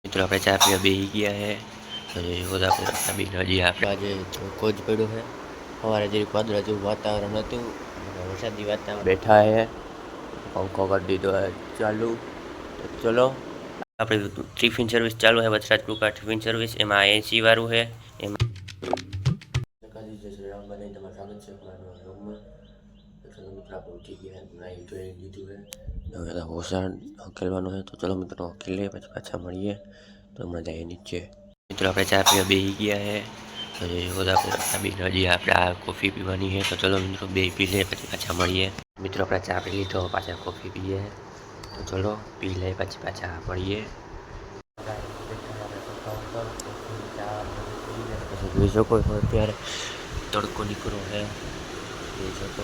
મિત્રો આપણે ચા પીવા બેસી ગયા છે તો બધા આપણે બી હજી આપણે આજે તડકો જ પડ્યો છે. સવારે જરીક વાદળા જેવું વાતાવરણ હતું, વરસાદી વાતાવરણ બેઠા છે. પંખો કરી દીધો है ચાલુ. તો ચલો આપણે ટિફિન સર્વિસ ચાલુ છે, વચરાજ કૃપા ટિફિન સર્વિસ. એમાં એસી વાળું છે. એમાં ઉઠી ગયા લીધું છે, હવે હોસાણ હકેલવાનું છે. તો ચલો મિત્રો હકેલ લઈએ, પછી પાછા મળીએ. તો હમણાં જઈએ નીચે. મિત્રો આપણે ચા પીવા બેસી ગયા છે તો બધા આપણે હજી આપણે આ કોફી પીવાની છે. તો ચલો મિત્રો બે પી લઈએ, પછી પાછા મળીએ. મિત્રો આપણે ચા પી લીધો, પાછા કોફી પીએ. તો ચલો પી લઈએ, પછી પાછા મળીએ. જોઈ શકો છો અત્યારે તડકો નીકળો છે, જોઈ શકો.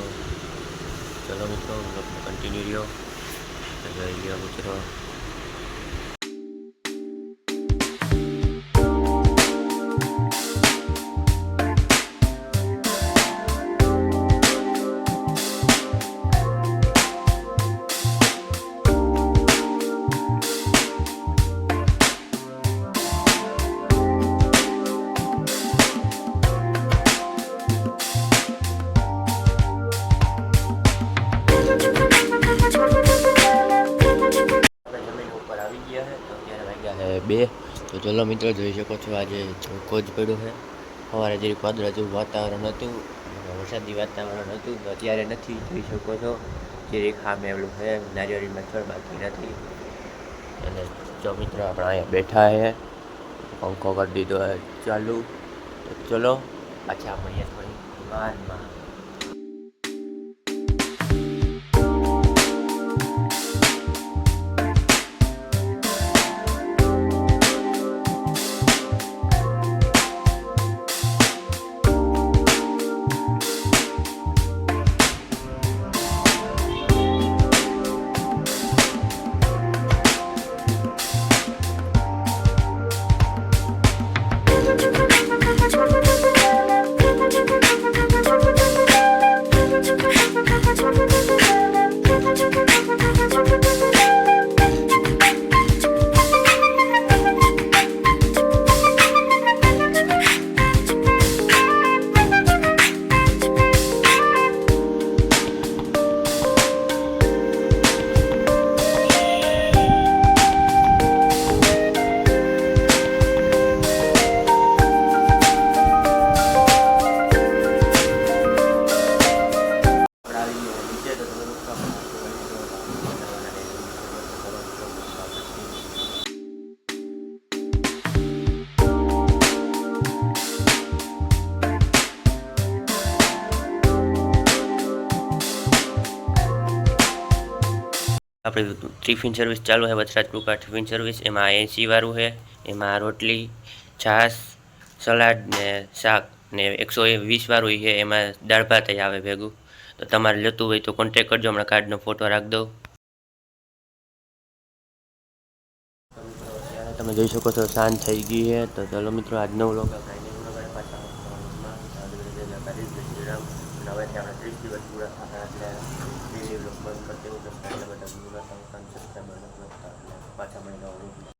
ચલો મિત્રો કન્ટિન્યુ રહ્યો, જોઈ લ્યો મિત્રો. બે તો ચલો મિત્રો જોઈ શકો છો આજે તડકો જ પડ્યો છે. સવારે જરીક વાદળા જેવું વાતાવરણ હતું, વરસાદી વાતાવરણ હતું, અત્યારે નથી. જોઈ શકો છો જરીક સામે એવલું છે, નારિયેળીમાં છોડ બાકી નથી. અને જો મિત્રો આપણે અહીંયા બેઠા છે, પંખો કરી દીધો है ચાલુ. તો ચલો પાછા મળીએ થોડી વારમાં. આપણે ટિફિન સર્વિસ ચાલુ છે, વચરાજ કૃપા ટિફિન સર્વિસ. એમાં એસી વાળું છે. એમાં રોટલી, છાશ, સલાડ ને શાક ને 120 વાળું છે. એમાં દાળ ભાત આવે ભેગું. તો તમારે લેતું હોય તો કોન્ટેક કરજો, હમણાં કાર્ડનો ફોટો રાખી દઉં. તમે જોઈ શકો છો સાંજ થઈ ગઈ છે. તો ચલો મિત્રો આજનો વ્લોગ આપણે પાછા હવેથી આપણે 30 દિવસ પૂરા થતા એટલે ડેલી વ્લોગ બંધ કરી દેવું. પાછા મળી જવાનું.